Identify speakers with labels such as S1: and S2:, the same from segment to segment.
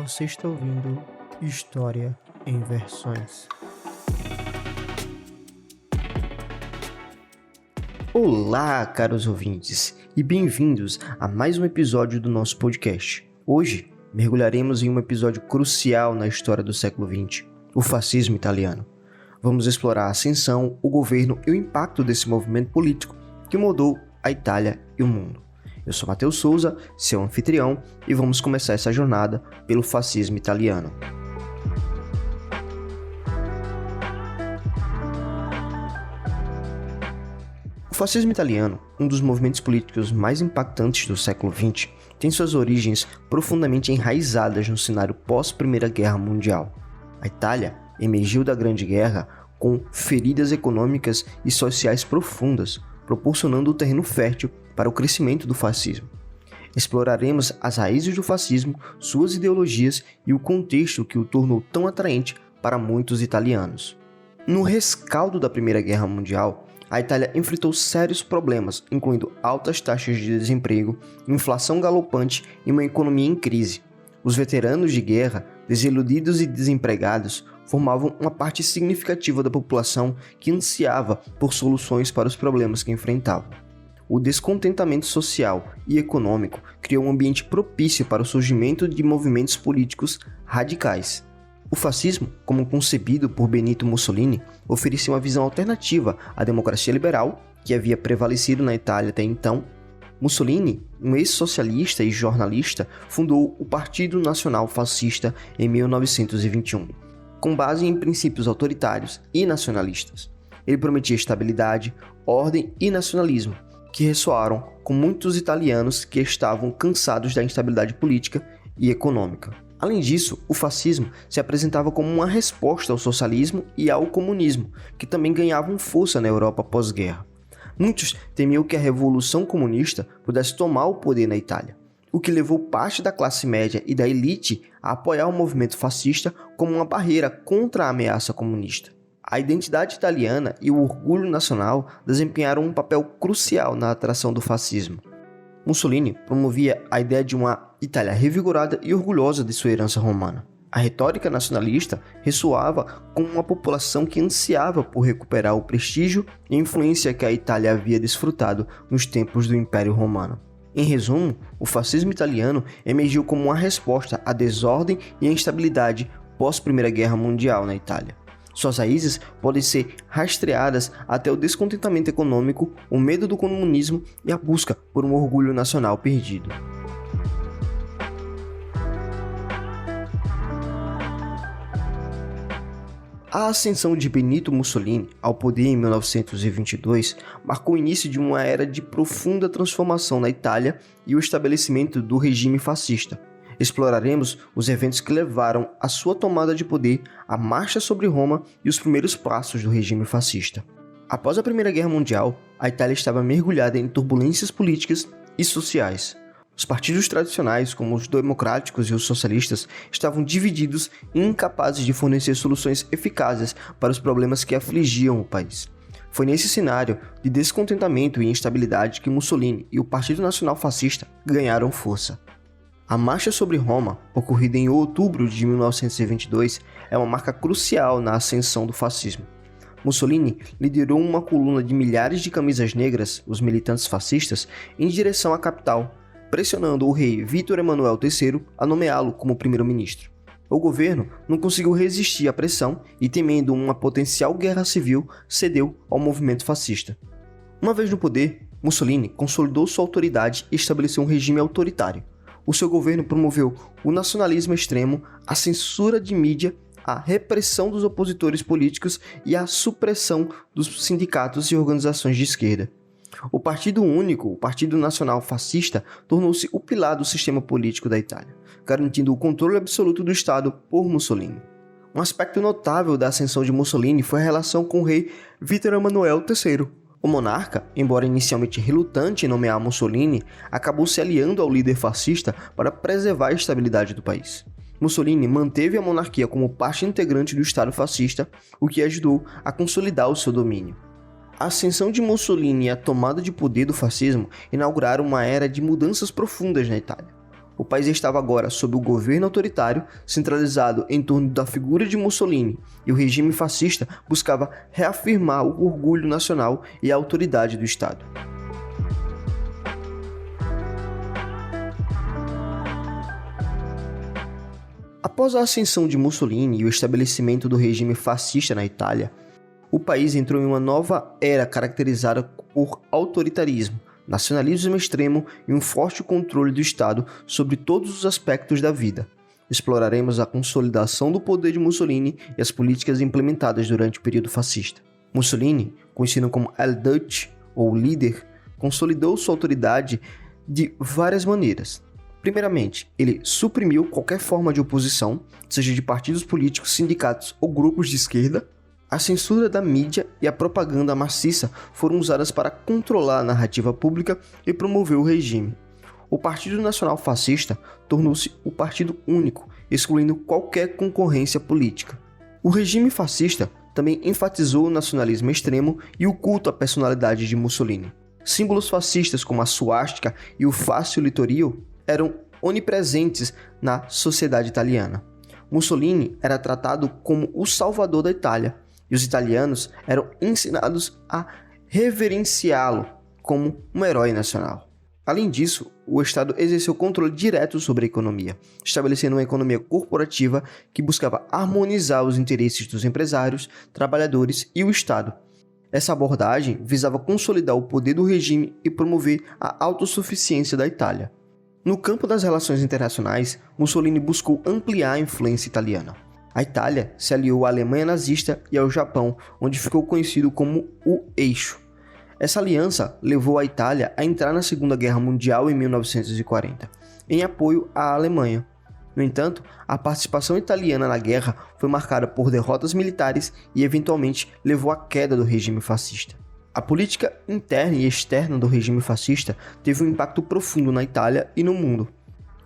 S1: Você está ouvindo História em Versões.
S2: Olá, caros ouvintes, e bem-vindos a mais um episódio do nosso podcast. Hoje, mergulharemos em um episódio crucial na história do século XX, o fascismo italiano. Vamos explorar a ascensão, o governo e o impacto desse movimento político que mudou a Itália e o mundo. Eu sou Matheus Souza, seu anfitrião, e vamos começar essa jornada pelo fascismo italiano. O fascismo italiano, um dos movimentos políticos mais impactantes do século XX, tem suas origens profundamente enraizadas no cenário pós-Primeira Guerra Mundial. A Itália emergiu da Grande Guerra com feridas econômicas e sociais profundas, proporcionando o terreno fértil para o crescimento do fascismo. Exploraremos as raízes do fascismo, suas ideologias e o contexto que o tornou tão atraente para muitos italianos. No rescaldo da Primeira Guerra Mundial, a Itália enfrentou sérios problemas, incluindo altas taxas de desemprego, inflação galopante e uma economia em crise. Os veteranos de guerra, desiludidos e desempregados, formavam uma parte significativa da população que ansiava por soluções para os problemas que enfrentavam. O descontentamento social e econômico criou um ambiente propício para o surgimento de movimentos políticos radicais. O fascismo, como concebido por Benito Mussolini, oferecia uma visão alternativa à democracia liberal, que havia prevalecido na Itália até então. Mussolini, um ex-socialista e jornalista, fundou o Partido Nacional Fascista em 1921, com base em princípios autoritários e nacionalistas. Ele prometia estabilidade, ordem e nacionalismo, que ressoaram com muitos italianos que estavam cansados da instabilidade política e econômica. Além disso, o fascismo se apresentava como uma resposta ao socialismo e ao comunismo, que também ganhavam força na Europa pós-guerra. Muitos temiam que a Revolução Comunista pudesse tomar o poder na Itália, o que levou parte da classe média e da elite a apoiar o movimento fascista como uma barreira contra a ameaça comunista. A identidade italiana e o orgulho nacional desempenharam um papel crucial na atração do fascismo. Mussolini promovia a ideia de uma Itália revigorada e orgulhosa de sua herança romana. A retórica nacionalista ressoava com uma população que ansiava por recuperar o prestígio e influência que a Itália havia desfrutado nos tempos do Império Romano. Em resumo, o fascismo italiano emergiu como uma resposta à desordem e à instabilidade pós-Primeira Guerra Mundial na Itália. Suas raízes podem ser rastreadas até o descontentamento econômico, o medo do comunismo e a busca por um orgulho nacional perdido. A ascensão de Benito Mussolini ao poder em 1922 marcou o início de uma era de profunda transformação na Itália e o estabelecimento do regime fascista. Exploraremos os eventos que levaram à sua tomada de poder, a marcha sobre Roma e os primeiros passos do regime fascista. Após a Primeira Guerra Mundial, a Itália estava mergulhada em turbulências políticas e sociais. Os partidos tradicionais, como os democráticos e os socialistas, estavam divididos e incapazes de fornecer soluções eficazes para os problemas que afligiam o país. Foi nesse cenário de descontentamento e instabilidade que Mussolini e o Partido Nacional Fascista ganharam força. A Marcha sobre Roma, ocorrida em outubro de 1922, é uma marca crucial na ascensão do fascismo. Mussolini liderou uma coluna de milhares de camisas negras, os militantes fascistas, em direção à capital, pressionando o rei Vítor Emanuel III a nomeá-lo como primeiro-ministro. O governo não conseguiu resistir à pressão e, temendo uma potencial guerra civil, cedeu ao movimento fascista. Uma vez no poder, Mussolini consolidou sua autoridade e estabeleceu um regime autoritário. O seu governo promoveu o nacionalismo extremo, a censura de mídia, a repressão dos opositores políticos e a supressão dos sindicatos e organizações de esquerda. O Partido Único, o Partido Nacional Fascista, tornou-se o pilar do sistema político da Itália, garantindo o controle absoluto do Estado por Mussolini. Um aspecto notável da ascensão de Mussolini foi a relação com o rei Vítor Emanuel III. O monarca, embora inicialmente relutante em nomear Mussolini, acabou se aliando ao líder fascista para preservar a estabilidade do país. Mussolini manteve a monarquia como parte integrante do Estado fascista, o que ajudou a consolidar o seu domínio. A ascensão de Mussolini e a tomada de poder do fascismo inauguraram uma era de mudanças profundas na Itália. O país estava agora sob o governo autoritário, centralizado em torno da figura de Mussolini, e o regime fascista buscava reafirmar o orgulho nacional e a autoridade do Estado. Após a ascensão de Mussolini e o estabelecimento do regime fascista na Itália, o país entrou em uma nova era caracterizada por autoritarismo, nacionalismo extremo e um forte controle do Estado sobre todos os aspectos da vida. Exploraremos a consolidação do poder de Mussolini e as políticas implementadas durante o período fascista. Mussolini, conhecido como El Duce, ou líder, consolidou sua autoridade de várias maneiras. Primeiramente, ele suprimiu qualquer forma de oposição, seja de partidos políticos, sindicatos ou grupos de esquerda. A censura da mídia e a propaganda maciça foram usadas para controlar a narrativa pública e promover o regime. O Partido Nacional Fascista tornou-se o partido único, excluindo qualquer concorrência política. O regime fascista também enfatizou o nacionalismo extremo e o culto à personalidade de Mussolini. Símbolos fascistas como a suástica e o fácio litorio eram onipresentes na sociedade italiana. Mussolini era tratado como o salvador da Itália, e os italianos eram ensinados a reverenciá-lo como um herói nacional. Além disso, o Estado exerceu controle direto sobre a economia, estabelecendo uma economia corporativa que buscava harmonizar os interesses dos empresários, trabalhadores e o Estado. Essa abordagem visava consolidar o poder do regime e promover a autossuficiência da Itália. No campo das relações internacionais, Mussolini buscou ampliar a influência italiana. A Itália se aliou à Alemanha nazista e ao Japão, onde ficou conhecido como o Eixo. Essa aliança levou a Itália a entrar na Segunda Guerra Mundial em 1940, em apoio à Alemanha. No entanto, a participação italiana na guerra foi marcada por derrotas militares e eventualmente levou à queda do regime fascista. A política interna e externa do regime fascista teve um impacto profundo na Itália e no mundo.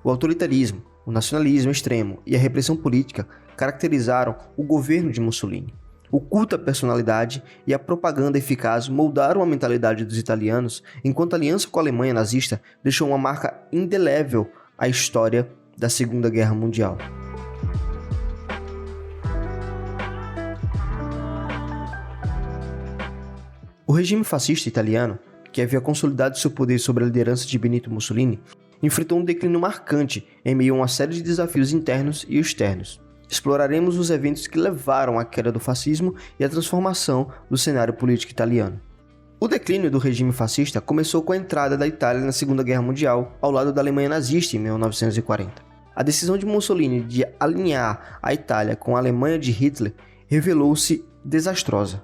S2: O autoritarismo, o nacionalismo extremo e a repressão política caracterizaram o governo de Mussolini. O culto à personalidade e a propaganda eficaz moldaram a mentalidade dos italianos, enquanto a aliança com a Alemanha nazista deixou uma marca indelével à história da Segunda Guerra Mundial. O regime fascista italiano, que havia consolidado seu poder sobre a liderança de Benito Mussolini, enfrentou um declínio marcante em meio a uma série de desafios internos e externos. Exploraremos os eventos que levaram à queda do fascismo e à transformação do cenário político italiano. O declínio do regime fascista começou com a entrada da Itália na Segunda Guerra Mundial, ao lado da Alemanha nazista em 1940. A decisão de Mussolini de alinhar a Itália com a Alemanha de Hitler revelou-se desastrosa.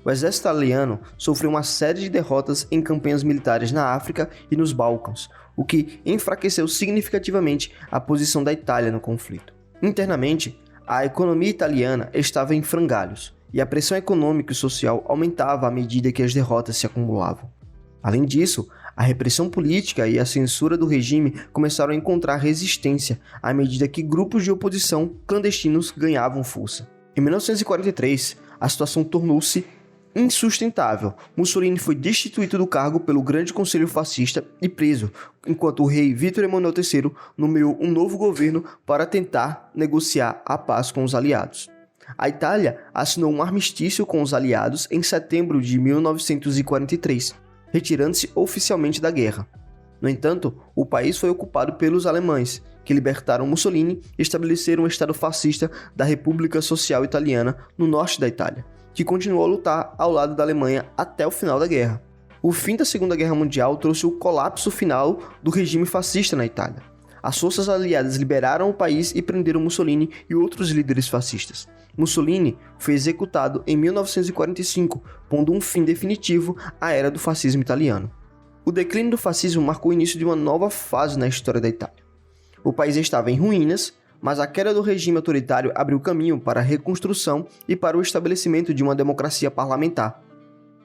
S2: O exército italiano sofreu uma série de derrotas em campanhas militares na África e nos Balcãs, o que enfraqueceu significativamente a posição da Itália no conflito. Internamente, a economia italiana estava em frangalhos, e a pressão econômica e social aumentava à medida que as derrotas se acumulavam. Além disso, a repressão política e a censura do regime começaram a encontrar resistência à medida que grupos de oposição clandestinos ganhavam força. Em 1943, a situação tornou-se insustentável. Mussolini foi destituído do cargo pelo Grande Conselho Fascista e preso, enquanto o rei Vítor Emanuel III nomeou um novo governo para tentar negociar a paz com os aliados. A Itália assinou um armistício com os aliados em setembro de 1943, retirando-se oficialmente da guerra. No entanto, o país foi ocupado pelos alemães, que libertaram Mussolini e estabeleceram um Estado fascista da República Social Italiana no norte da Itália, que continuou a lutar ao lado da Alemanha até o final da guerra. O fim da Segunda Guerra Mundial trouxe o colapso final do regime fascista na Itália. As forças aliadas liberaram o país e prenderam Mussolini e outros líderes fascistas. Mussolini foi executado em 1945, pondo um fim definitivo à era do fascismo italiano. O declínio do fascismo marcou o início de uma nova fase na história da Itália. O país estava em ruínas, mas a queda do regime autoritário abriu caminho para a reconstrução e para o estabelecimento de uma democracia parlamentar.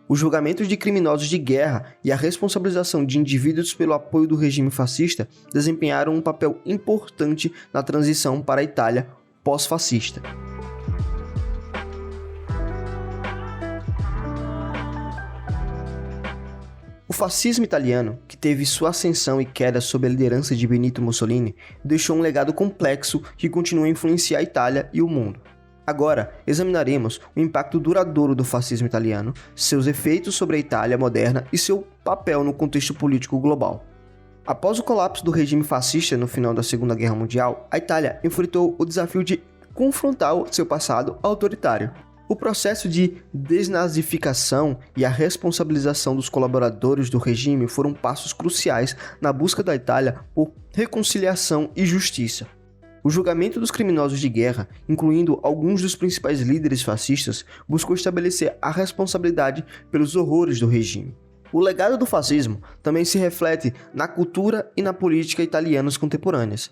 S2: Os julgamentos de criminosos de guerra e a responsabilização de indivíduos pelo apoio do regime fascista desempenharam um papel importante na transição para a Itália pós-fascista. O fascismo italiano, que teve sua ascensão e queda sob a liderança de Benito Mussolini, deixou um legado complexo que continua a influenciar a Itália e o mundo. Agora, examinaremos o impacto duradouro do fascismo italiano, seus efeitos sobre a Itália moderna e seu papel no contexto político global. Após o colapso do regime fascista no final da Segunda Guerra Mundial, a Itália enfrentou o desafio de confrontar o seu passado autoritário. O processo de desnazificação e a responsabilização dos colaboradores do regime foram passos cruciais na busca da Itália por reconciliação e justiça. O julgamento dos criminosos de guerra, incluindo alguns dos principais líderes fascistas, buscou estabelecer a responsabilidade pelos horrores do regime. O legado do fascismo também se reflete na cultura e na política italianas contemporâneas.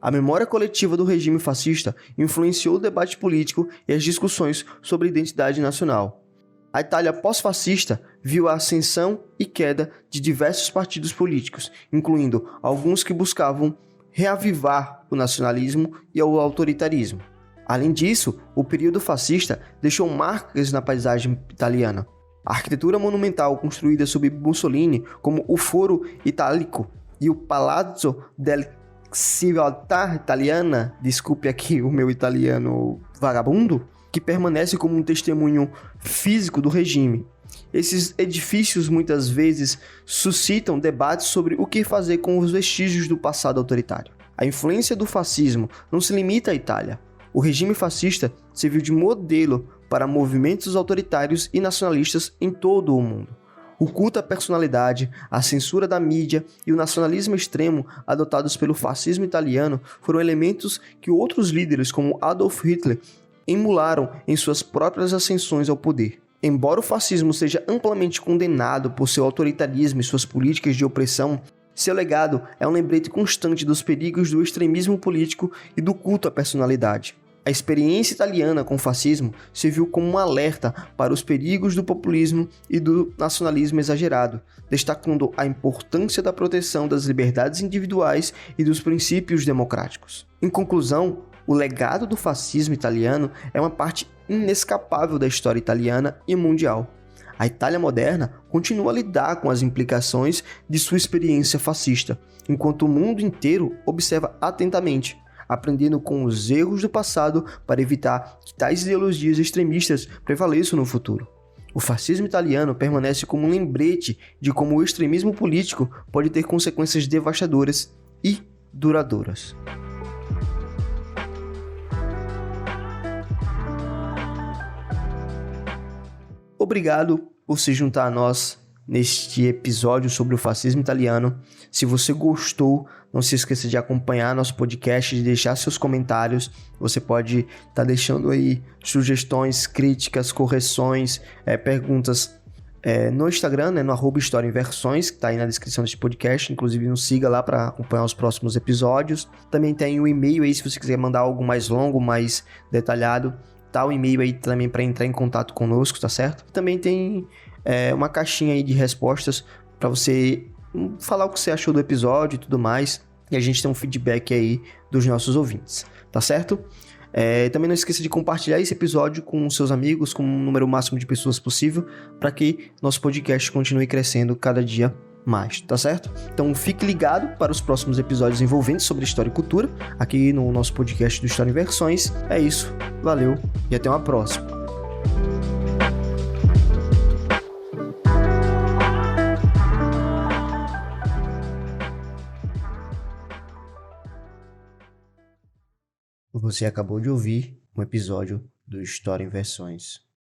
S2: A memória coletiva do regime fascista influenciou o debate político e as discussões sobre identidade nacional. A Itália pós-fascista viu a ascensão e queda de diversos partidos políticos, incluindo alguns que buscavam reavivar o nacionalismo e o autoritarismo. Além disso, o período fascista deixou marcas na paisagem italiana. A arquitetura monumental construída sob Mussolini, como o Foro Itálico e o Palazzo della Civiltà Italiana, desculpe aqui o meu italiano vagabundo, que permanece como um testemunho físico do regime. Esses edifícios muitas vezes suscitam debates sobre o que fazer com os vestígios do passado autoritário. A influência do fascismo não se limita à Itália. O regime fascista serviu de modelo para movimentos autoritários e nacionalistas em todo o mundo. O culto à personalidade, a censura da mídia e o nacionalismo extremo adotados pelo fascismo italiano foram elementos que outros líderes como Adolf Hitler emularam em suas próprias ascensões ao poder. Embora o fascismo seja amplamente condenado por seu autoritarismo e suas políticas de opressão, seu legado é um lembrete constante dos perigos do extremismo político e do culto à personalidade. A experiência italiana com o fascismo serviu como um alerta para os perigos do populismo e do nacionalismo exagerado, destacando a importância da proteção das liberdades individuais e dos princípios democráticos. Em conclusão, o legado do fascismo italiano é uma parte inescapável da história italiana e mundial. A Itália moderna continua a lidar com as implicações de sua experiência fascista, enquanto o mundo inteiro observa atentamente, aprendendo com os erros do passado para evitar que tais ideologias extremistas prevaleçam no futuro. O fascismo italiano permanece como um lembrete de como o extremismo político pode ter consequências devastadoras e duradouras. Obrigado por se juntar a nós neste episódio sobre o fascismo italiano. Se você gostou, não se esqueça de acompanhar nosso podcast, de deixar seus comentários. Você pode estar deixando aí sugestões, críticas, correções, perguntas no Instagram, no @historiainversões, que está aí na descrição deste podcast. Inclusive, nos siga lá para acompanhar os próximos episódios. Também tem o e-mail aí, se você quiser mandar algo mais longo, mais detalhado. Tá o e-mail aí também para entrar em contato conosco, tá certo? Também tem uma caixinha aí de respostas para você falar o que você achou do episódio e tudo mais. E a gente tem um feedback aí dos nossos ouvintes, tá certo? Também não esqueça de compartilhar esse episódio com seus amigos, com um número máximo de pessoas possível, para que nosso podcast continue crescendo cada dia mais, tá certo? Então fique ligado para os próximos episódios envolventes sobre história e cultura, aqui no nosso podcast do História em Versões. É isso, valeu e até uma próxima. Você acabou de ouvir um episódio do História em Versões.